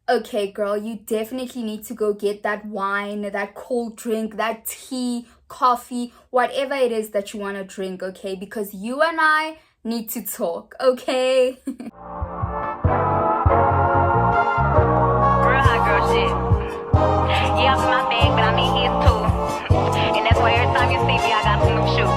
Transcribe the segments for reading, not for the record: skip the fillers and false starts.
Okay, girl, you definitely need to go get that wine, that cold drink, that tea, coffee, whatever it is that you want to drink, okay? Because you and I need to talk, okay? Real hot girl shit. Yeah, I'm in my bag, but I'm in his too. And that's why every time you see me, I got some new shoes.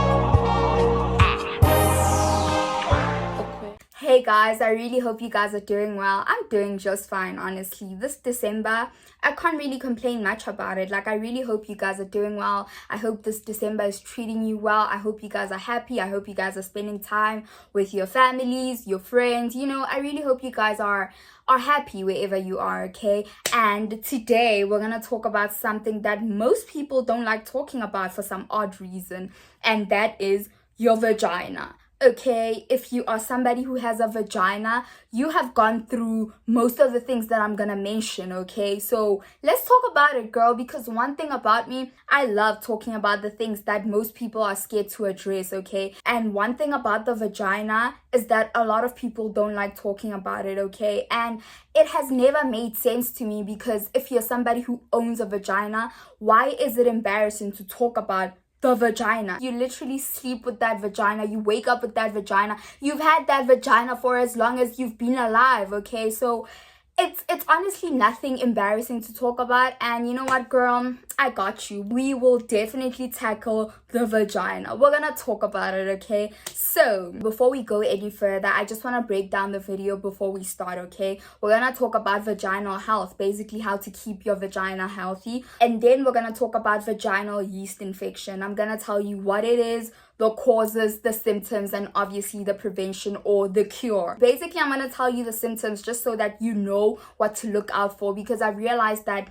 Hey guys, I really hope you guys are doing well. I'm doing just fine, honestly. This December, I can't really complain much about it. Like, I really hope you guys are doing well. I hope this December is treating you well. I hope you guys are happy. I hope you guys are spending time with your families, your friends. You know, I really hope you guys are happy wherever you are, okay? And today we're gonna talk about something that most people don't like talking about for some odd reason, and that is your vagina. Okay, if you are somebody who has a vagina, you have gone through most of the things that I'm gonna mention, okay? So let's talk about it, girl, because one thing about me, I love talking about the things that most people are scared to address, okay? And one thing about the vagina is that a lot of people don't like talking about it, okay? And it has never made sense to me, because if you're somebody who owns a vagina, why is it embarrassing to talk about the vagina? You literally sleep with that vagina, you wake up with that vagina, you've had that vagina for as long as you've been alive, okay? So it's honestly nothing embarrassing to talk about. And you know what, girl, I got you. We will definitely tackle the vagina. We're gonna talk about it, okay? So before we go any further, I just want to break down the video before we start, okay? We're gonna talk about vaginal health, basically how to keep your vagina healthy, and then we're gonna talk about vaginal yeast infection. I'm gonna tell you what it is, the causes, the symptoms, and obviously the prevention or the cure. Basically, I'm going to tell you the symptoms just so that you know what to look out for, because I realized that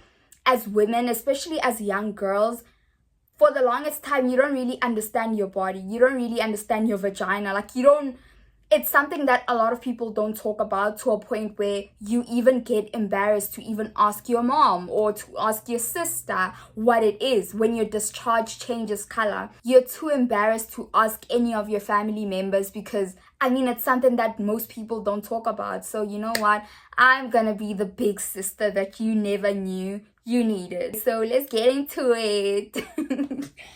as women, especially as young girls, for the longest time, you don't really understand your body. You don't really understand your vagina. Like, it's something that a lot of people don't talk about, to a point where you even get embarrassed to even ask your mom or to ask your sister what it is. When your discharge changes color, you're too embarrassed to ask any of your family members, because I mean, it's something that most people don't talk about. So you know what? I'm gonna be the big sister that you never knew you needed. So let's get into it.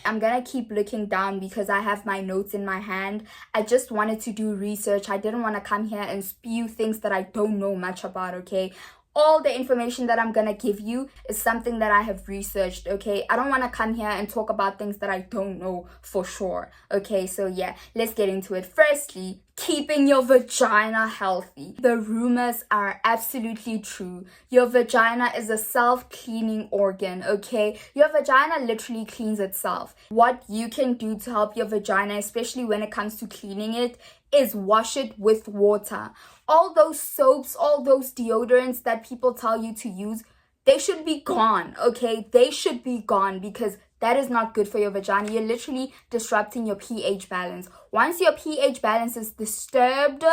I'm gonna keep looking down because I have my notes in my hand. I just wanted to do research. I didn't want to come here and spew things that I don't know much about, okay? All the information that I'm gonna give you is something that I have researched, okay? I don't want to come here and talk about things that I don't know for sure, okay? So yeah, let's get into it. Firstly, keeping your vagina healthy. The rumors are absolutely true. Your vagina is a self-cleaning organ, okay? Your vagina literally cleans itself. What you can do to help your vagina, especially when it comes to cleaning it, is wash it with water. All those soaps, all those deodorants that people tell you to use, they should be gone, okay? They should be gone, because that is not good for your vagina. You're literally disrupting your pH balance. Once your pH balance is disturbed,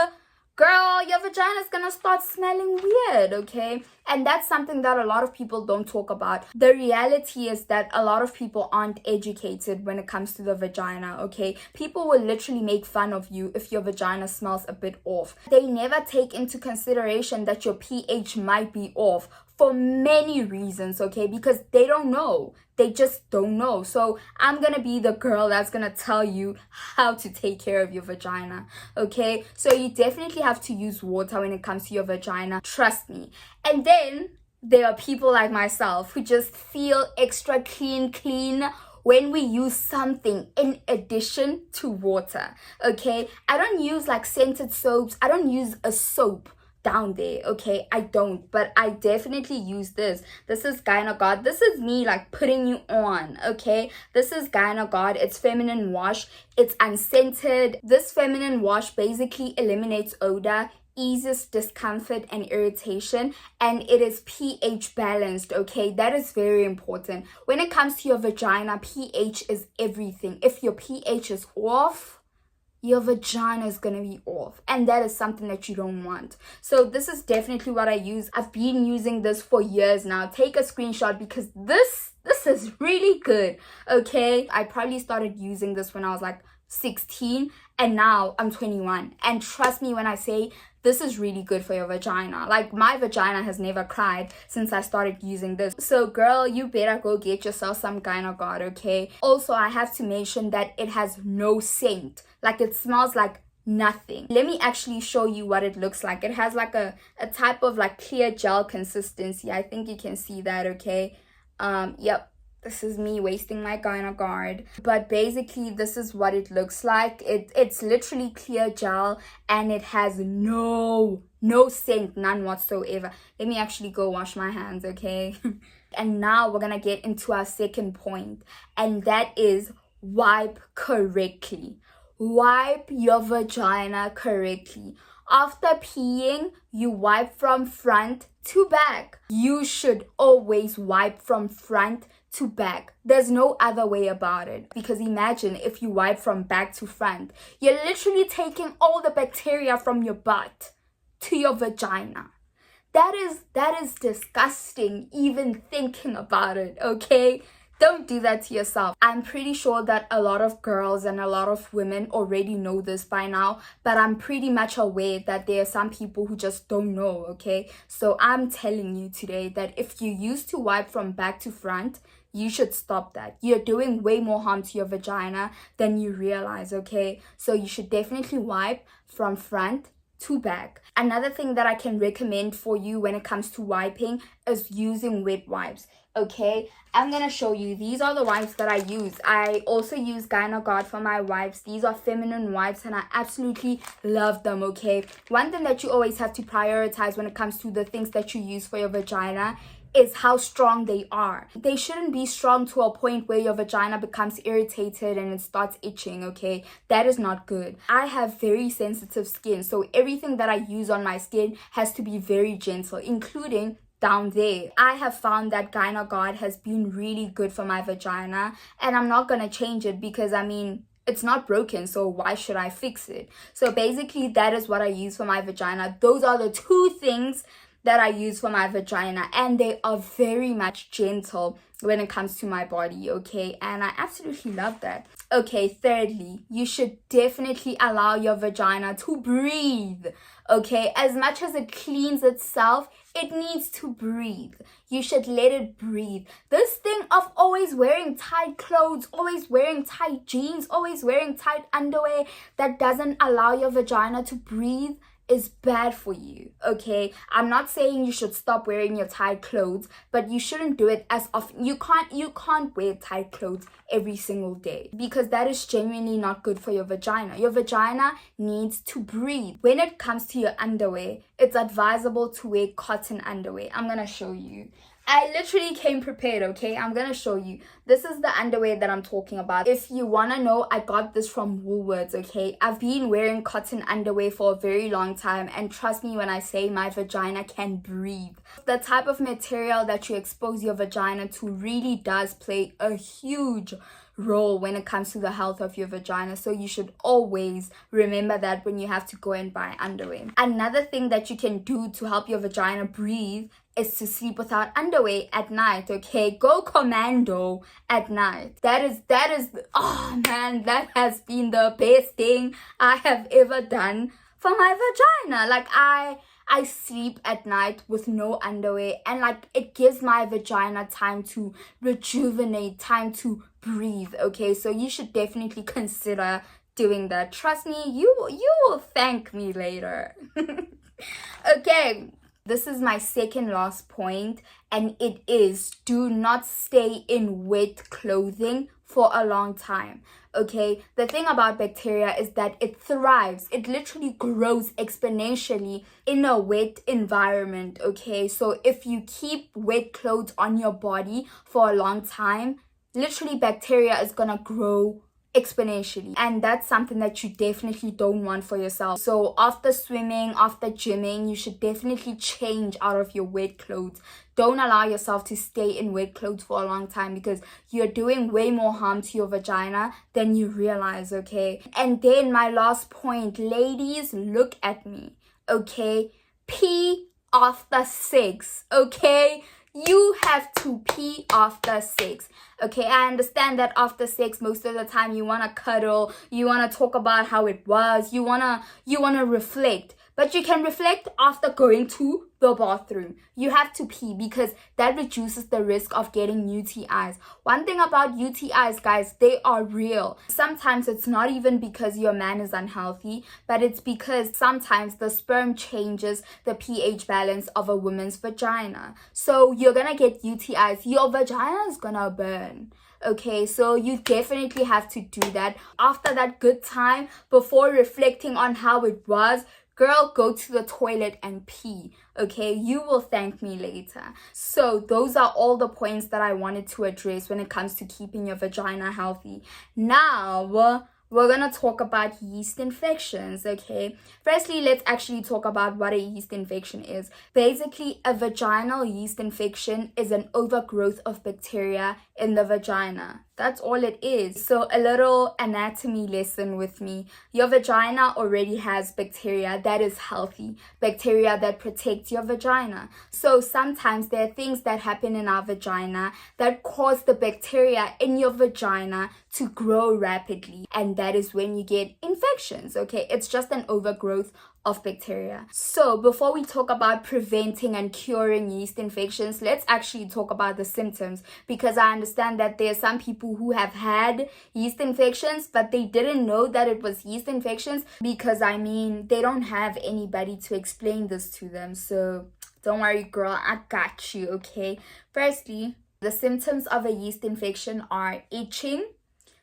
girl, your vagina is gonna start smelling weird, okay? And that's something that a lot of people don't talk about. The reality is that a lot of people aren't educated when it comes to the vagina, okay? People will literally make fun of you if your vagina smells a bit off. They never take into consideration that your pH might be off for many reasons, okay? Because they don't know. They just don't know. So I'm gonna be the girl that's gonna tell you how to take care of your vagina, okay? So you definitely have to use water when it comes to your vagina. Trust me. And then there are people like myself who just feel extra clean when we use something in addition to water, okay? I don't use like scented soaps. I don't use a soap down there, okay? I don't, but I definitely use this. This is Gynagod. This is me like putting you on, okay? This is Gynagod. It's feminine wash. It's unscented. This feminine wash basically eliminates odor, eases discomfort and irritation, and it is pH balanced, okay? That is very important. When it comes to your vagina, pH is everything. If your pH is off, your vagina is gonna be off, and that is something that you don't want. So this is definitely what I use. I've been using this for years now. Take a screenshot, because this is really good, okay? I probably started using this when I was like 16, and now I'm 21, and trust me when I say this is really good for your vagina. Like, my vagina has never cried since I started using this. So girl, you better go get yourself some Gynagard, okay? Also, I have to mention that it has no scent. Like, it smells like nothing. Let me actually show you what it looks like. It has like a type of like clear gel consistency. I think you can see that, okay? Yep. This is me wasting my Gynagard. But basically, this is what it looks like. It's literally clear gel, and it has no scent, none whatsoever. Let me actually go wash my hands, okay? And now we're gonna get into our second point, and that is wipe correctly. Wipe your vagina correctly. After peeing, you wipe from front to back. You should always wipe from front to back. There's no other way about it, because imagine if you wipe from back to front, you're literally taking all the bacteria from your butt to your vagina. That is disgusting, even thinking about it, okay? Don't do that to yourself. I'm pretty sure that a lot of girls and a lot of women already know this by now, but I'm pretty much aware that there are some people who just don't know, okay? So I'm telling you today that if you used to wipe from back to front, you should stop that. You're doing way more harm to your vagina than you realize, okay? So you should definitely wipe from front to back. Another thing that I can recommend for you when it comes to wiping is using wet wipes. Okay, I'm gonna show you. These are the wipes that I use. I also use Gynagard for my wipes. These are feminine wipes and I absolutely love them, okay? One thing that you always have to prioritize when it comes to the things that you use for your vagina is how strong they are. They shouldn't be strong to a point where your vagina becomes irritated and it starts itching, okay? That is not good. I have very sensitive skin, so everything that I use on my skin has to be very gentle, including down there. I have found that Gynagard has been really good for my vagina, and I'm not gonna change it because, I mean, it's not broken, so why should I fix it? So basically, that is what I use for my vagina. Those are the two things that I use for my vagina, and they are very much gentle when it comes to my body, okay? And I absolutely love that. Okay, thirdly, you should definitely allow your vagina to breathe, okay? As much as it cleans itself, it needs to breathe. You should let it breathe. This thing of always wearing tight clothes, always wearing tight jeans, always wearing tight underwear that doesn't allow your vagina to breathe is bad for you, okay? I'm not saying you should stop wearing your tight clothes, but you shouldn't do it as often. You can't wear tight clothes every single day, because that is genuinely not good for your vagina. Your vagina needs to breathe. When it comes to your underwear, it's advisable to wear cotton underwear. I'm gonna show you. I literally came prepared, okay? I'm gonna show you. This is the underwear that I'm talking about. If you wanna know, I got this from Woolworths, okay? I've been wearing cotton underwear for a very long time, and trust me when I say my vagina can breathe. The type of material that you expose your vagina to really does play a huge role when it comes to the health of your vagina, so you should always remember that when you have to go and buy underwear. Another thing that you can do to help your vagina breathe is to sleep without underwear at night, okay? Go commando at night. That is oh man, that has been the best thing I have ever done for my vagina. Like, I sleep at night with no underwear, and like, it gives my vagina time to rejuvenate, time to breathe, okay? So you should definitely consider doing that. Trust me, you will thank me later. Okay, this is my second last point, and it is, do not stay in wet clothing for a long time, okay? The thing about bacteria is that it thrives. It literally grows exponentially in a wet environment, okay? So if you keep wet clothes on your body for a long time, literally bacteria is gonna grow exponentially, and that's something that you definitely don't want for yourself. So after swimming, after gymming, you should definitely change out of your wet clothes. Don't allow yourself to stay in wet clothes for a long time, because you're doing way more harm to your vagina than you realize, okay? And then my last point, ladies, look at me, okay? Pee after sex, okay? You have to pee after sex, okay? I understand that after sex, most of the time you want to cuddle, you want to talk about how it was, you want to reflect. But you can reflect after going to the bathroom. You have to pee because that reduces the risk of getting UTIs. One thing about UTIs, guys, they are real. Sometimes it's not even because your man is unhealthy, but it's because sometimes the sperm changes the pH balance of a woman's vagina. So you're gonna get UTIs. Your vagina is gonna burn. Okay, so you definitely have to do that. After that good time, before reflecting on how it was, girl, go to the toilet and pee. Okay, you will thank me later. So those are all the points that I wanted to address when it comes to keeping your vagina healthy. Now, we're gonna talk about yeast infections, okay? Firstly, let's actually talk about what a yeast infection is. Basically, a vaginal yeast infection is an overgrowth of bacteria in the vagina. That's all it is. So a little anatomy lesson with me. Your vagina already has bacteria that is healthy, bacteria that protects your vagina. So sometimes there are things that happen in our vagina that cause the bacteria in your vagina to grow rapidly, and that is when you get infections. Okay, it's just an overgrowth of bacteria. So before we talk about preventing and curing yeast infections, let's actually talk about the symptoms, because I understand that there are some people who have had yeast infections but they didn't know that it was yeast infections, because they don't have anybody to explain this to them. So don't worry, girl, I got you. Okay, firstly, the symptoms of a yeast infection are itching,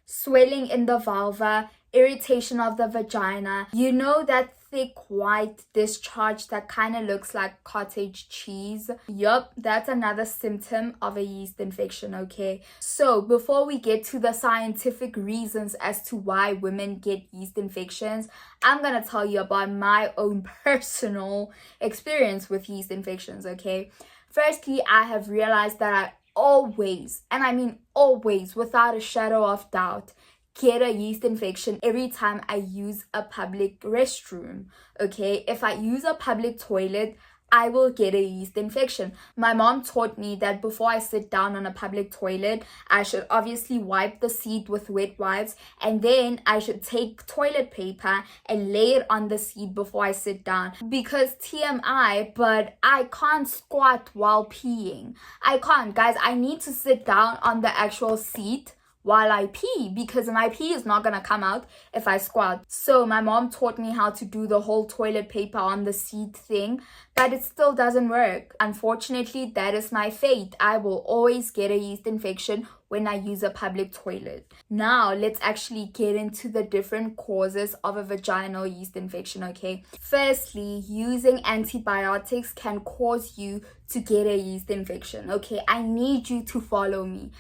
swelling in the vulva, irritation of the vagina. You know that thick white discharge that kind of looks like cottage cheese? Yup, that's another symptom of a yeast infection, okay? So before we get to the scientific reasons as to why women get yeast infections, I'm gonna tell you about my own personal experience with yeast infections, okay? Firstly, I have realized that I always, and I mean always, without a shadow of doubt, get a yeast infection every time I use a public restroom. Okay, if I use a public toilet, I will get a yeast infection. My mom taught me that before I sit down on a public toilet, I should obviously wipe the seat with wet wipes, and then I should take toilet paper and lay it on the seat before I sit down. Because TMI, but I can't squat while peeing. I can't, guys. I need to sit down on the actual seat while I pee, because my pee is not gonna come out if I squat. So my mom taught me how to do the whole toilet paper on the seat thing, but it still doesn't work. Unfortunately, that is my fate. I will always get a yeast infection when I use a public toilet. Now, let's actually get into the different causes of a vaginal yeast infection, okay? Firstly, using antibiotics can cause you to get a yeast infection, okay? I need you to follow me.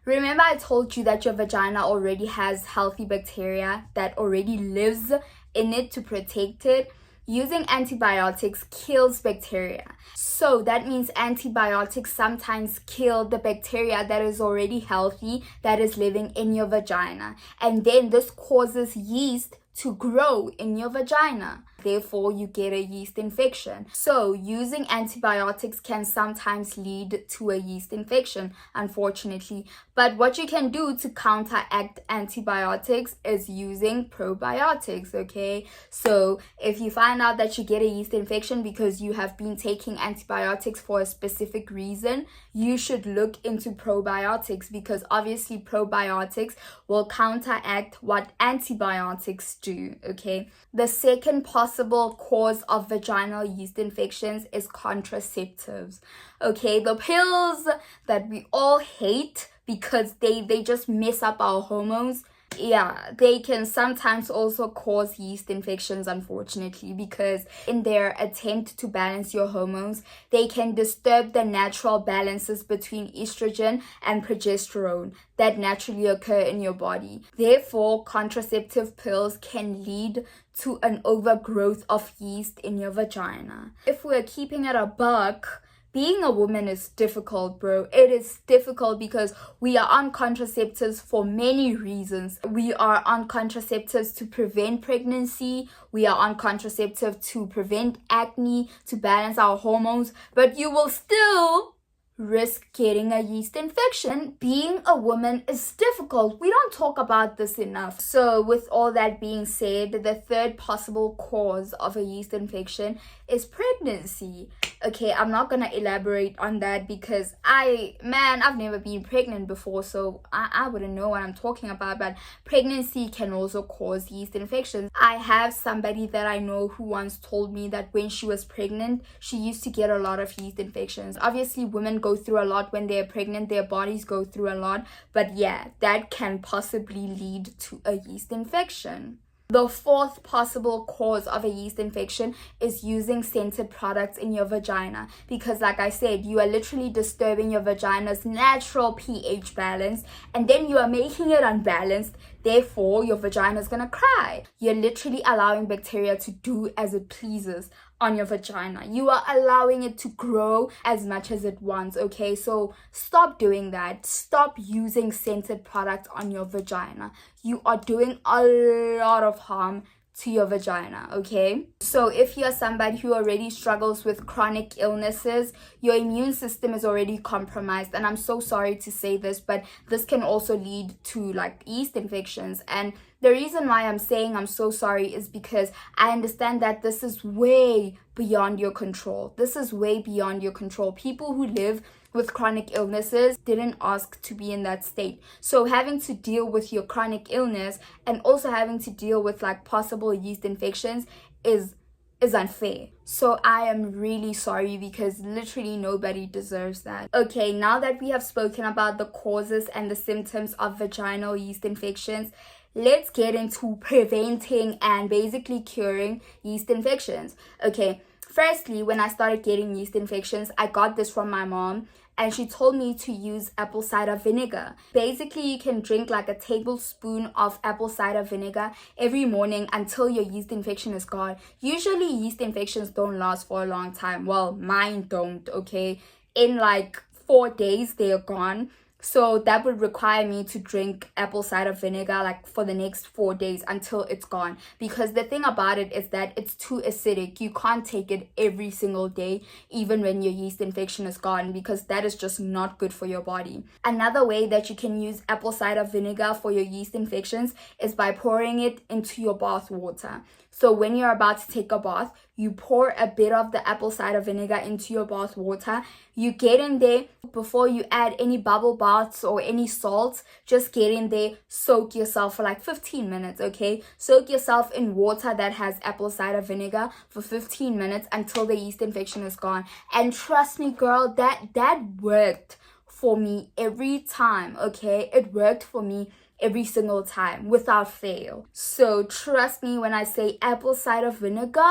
Remember I told you that your vagina already has healthy bacteria that already lives in it to protect it? Using antibiotics kills bacteria. So that means antibiotics sometimes kill the bacteria that is already healthy, that is living in your vagina. And then this causes yeast to grow in your vagina. Therefore, you get a yeast infection. So, using antibiotics can sometimes lead to a yeast infection, unfortunately. But what you can do to counteract antibiotics is using probiotics, okay? So, if you find out that you get a yeast infection because you have been taking antibiotics for a specific reason, you should look into probiotics, because obviously probiotics will counteract what antibiotics do, okay? The second possible cause of vaginal yeast infections is contraceptives. Okay, the pills that we all hate because they just mess up our hormones. Yeah, they can sometimes also cause yeast infections, unfortunately, because in their attempt to balance your hormones, they can disturb the natural balances between estrogen and progesterone that naturally occur in your body. Therefore, contraceptive pills can lead to an overgrowth of yeast in your vagina. If we're keeping it a buck, being a woman is difficult, bro. It is difficult because we are on contraceptives for many reasons. We are on contraceptives to prevent pregnancy. We are on contraceptive to prevent acne, to balance our hormones. But you will still risk getting a yeast infection. Being a woman is difficult. We don't talk about this enough. So with all that being said, the third possible cause of a yeast infection is pregnancy. Okay, I'm not gonna elaborate on that because I've never been pregnant before, so I wouldn't know what I'm talking about. But pregnancy can also cause yeast infections. I have somebody that I know who once told me that when she was pregnant, she used to get a lot of yeast infections. Obviously, women go through a lot when they're pregnant, their bodies go through a lot, but yeah, that can possibly lead to a yeast infection. The fourth possible cause of a yeast infection is using scented products in your vagina, because like I said, you are literally disturbing your vagina's natural pH balance, and then you are making it unbalanced. Therefore, your vagina is gonna cry. You're literally allowing bacteria to do as it pleases on your vagina. You are allowing it to grow as much as it wants, okay? So stop doing that. Stop using scented products on your vagina. You are doing a lot of harm to your vagina, okay? So if you're somebody who already struggles with chronic illnesses, your immune system is already compromised, and I'm so sorry to say this, but this can also lead to like yeast infections. And the reason why I'm saying I'm so sorry is because I understand that this is way beyond your control. This is way beyond your control. People who live with chronic illnesses didn't ask to be in that state. So having to deal with your chronic illness and also having to deal with like possible yeast infections is unfair. So I am really sorry, because literally nobody deserves that. Okay, now that we have spoken about the causes and the symptoms of vaginal yeast infections, let's get into preventing and basically curing yeast infections. Okay, firstly, when I started getting yeast infections, I got this from my mom, and she told me to use apple cider vinegar. Basically, you can drink like a tablespoon of apple cider vinegar every morning until your yeast infection is gone. Usually, yeast infections don't last for a long time. Well, mine don't, okay? In like 4 days, they're gone. So that would require me to drink apple cider vinegar like for the next 4 days until it's gone. Because the thing about it is that it's too acidic. You can't take it every single day, even when your yeast infection is gone, because that is just not good for your body. Another way that you can use apple cider vinegar for your yeast infections is by pouring it into your bath water. So when you're about to take a bath, you pour a bit of the apple cider vinegar into your bath water. You get in there before you add any bubble baths or any salts. Just get in there, soak yourself for like 15 minutes, okay? Soak yourself in water that has apple cider vinegar for 15 minutes until the yeast infection is gone. And trust me, girl, that worked for me every time, okay? It worked for me every single time without fail. So trust me when I say apple cider vinegar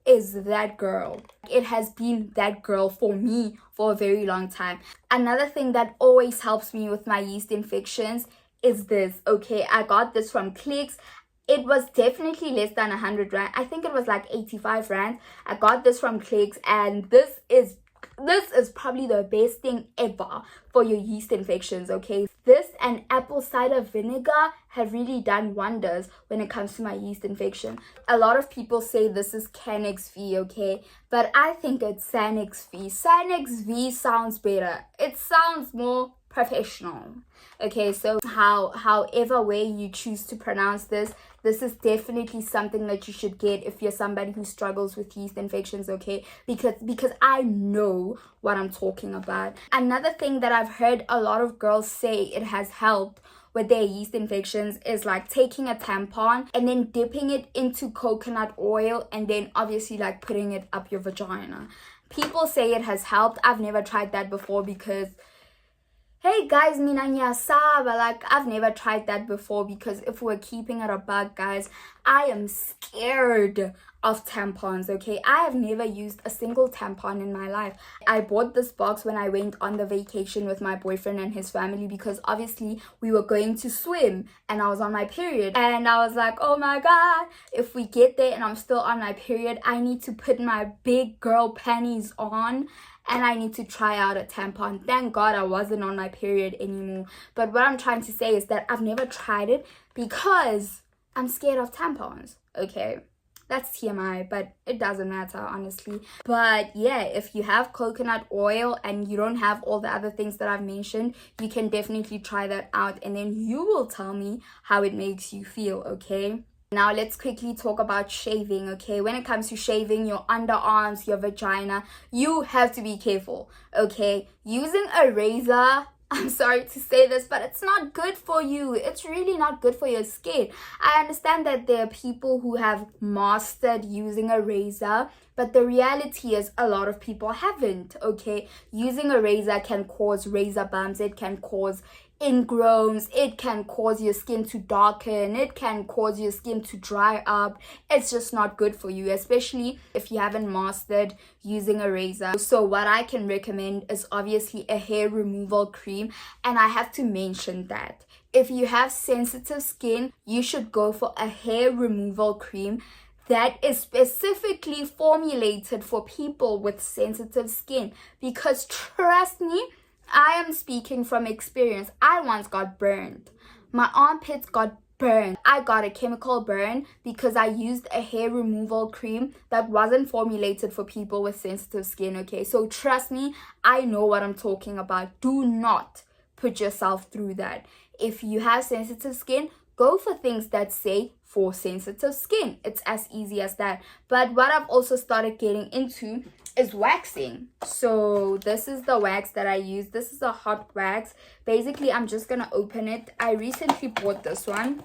is that girl. It has been that girl for me for a very long time. Another thing that always helps me with my yeast infections is this, okay? I got this from Clicks. It was definitely less than 100 rand. I think it was like 85 rand. I got this from Clicks, and this is probably the best thing ever for your yeast infections, okay? This and apple cider vinegar have really done wonders when it comes to my yeast infection. A lot of people say this is Canex V, okay? But I think it's Sanex V. Sanex V sounds better. It sounds more professional. Okay, so however way you choose to pronounce this is definitely something that you should get if you're somebody who struggles with yeast infections, okay? Because I know what I'm talking about. Another thing that I've heard a lot of girls say it has helped with their yeast infections is like taking a tampon and then dipping it into coconut oil and then obviously like putting it up your vagina. People say it has helped. I've never tried that before because hey guys, mina nyasaba, like I've never tried that before because if we're keeping it a bug, guys, I am scared of tampons, okay? I have never used a single tampon in my life. I bought this box when I went on the vacation with my boyfriend and his family because obviously we were going to swim and I was on my period. And I was like, oh my god, if we get there and I'm still on my period, I need to put my big girl panties on and I need to try out a tampon. Thank God I wasn't on my period anymore. But what I'm trying to say is that I've never tried it because I'm scared of tampons, okay? That's TMI, but it doesn't matter, honestly. But yeah, if you have coconut oil and you don't have all the other things that I've mentioned, you can definitely try that out, and then you will tell me how it makes you feel, okay? Now let's quickly talk about shaving, okay? When it comes to shaving your underarms, your vagina, you have to be careful, okay? Using a razor, I'm sorry to say this, but it's not good for you. It's really not good for your skin. I understand that there are people who have mastered using a razor, but the reality is a lot of people haven't, okay? Using a razor can cause razor bumps. It can cause ingrowns. It can cause your skin to darken. It can cause your skin to dry up. It's just not good for you, especially if you haven't mastered using a razor. So what I can recommend is obviously a hair removal cream, and I have to mention that if you have sensitive skin, you should go for a hair removal cream that is specifically formulated for people with sensitive skin, because trust me, I am speaking from experience. I once got burned. My armpits got burned. I got a chemical burn because I used a hair removal cream that wasn't formulated for people with sensitive skin, okay? So trust me, I know what I'm talking about. Do not put yourself through that. If you have sensitive skin, go for things that say for sensitive skin. It's as easy as that. But what I've also started getting into is waxing. So this is the wax that I use. This is a hot wax. Basically, I'm just gonna open it. I recently bought this one,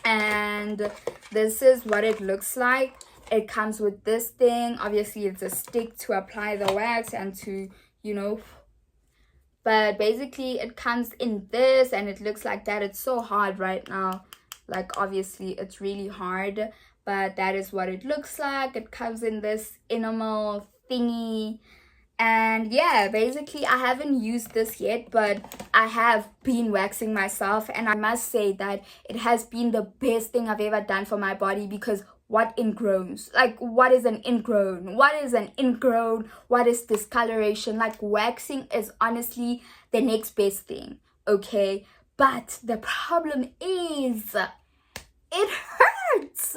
and this is what it looks like. It comes with this thing. Obviously, it's a stick to apply the wax and to, but basically it comes in this, and it looks like that. It's so hard right now. Like, obviously it's really hard, but that is what it looks like. It comes in this enamel thingy, and yeah, basically I haven't used this yet, but I have been waxing myself, and I must say that it has been the best thing I've ever done for my body. Because what ingrowns? Like, what is an ingrown? What is an ingrown? What is discoloration? Like, waxing is honestly the next best thing, okay? But the problem is, it hurts.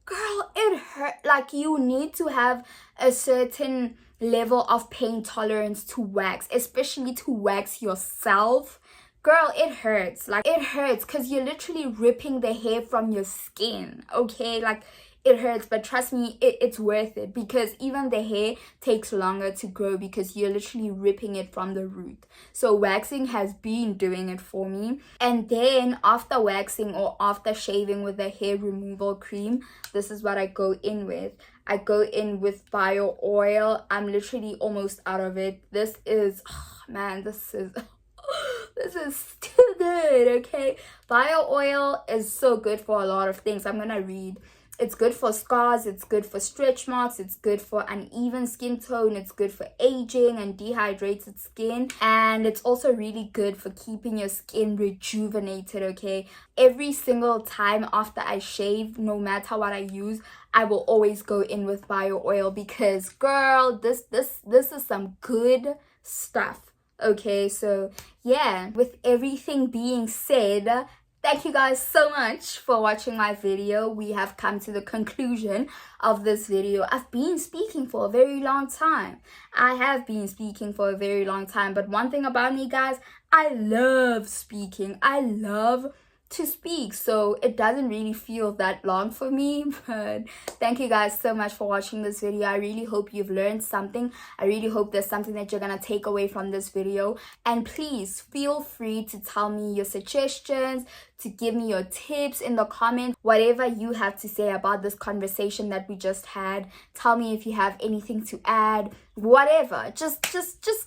Girl, it hurt. Like, you need to have a certain level of pain tolerance to wax, especially to wax yourself. Girl, it hurts. Like, it hurts because you're literally ripping the hair from your skin, okay? Like, it hurts, but trust me, it's worth it, because even the hair takes longer to grow because you're literally ripping it from the root. So waxing has been doing it for me. And then after waxing or after shaving with the hair removal cream, this is what I go in with. I go in with bio oil. I'm literally almost out of it. This is, oh man, this is too good, okay? Bio oil is so good for a lot of things. I'm gonna read. It's good for scars, it's good for stretch marks, it's good for uneven skin tone, it's good for aging and dehydrated skin, and it's also really good for keeping your skin rejuvenated, okay? Every single time after I shave, no matter what I use, I will always go in with bio oil, because girl, this is some good stuff, okay? So yeah, with everything being said, thank you guys so much for watching my video. We have come to the conclusion of this video. I've been speaking for a very long time. I have been speaking for a very long time. But one thing about me, guys, I love speaking. I love to speak, so it doesn't really feel that long for me. But thank you guys so much for watching this video. I really hope you've learned something. I really hope there's something that you're gonna take away from this video, and please feel free to tell me your suggestions, to give me your tips in the comments, whatever you have to say about this conversation that we just had. Tell me if you have anything to add, whatever. Just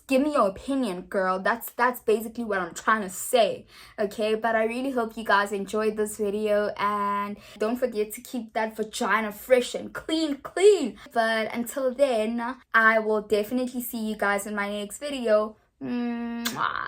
give me your opinion, girl. That's basically what I'm trying to say, okay? But I really hope you guys enjoyed this video, and don't forget to keep that vagina fresh and clean. But until then, I will definitely see you guys in my next video. Mwah.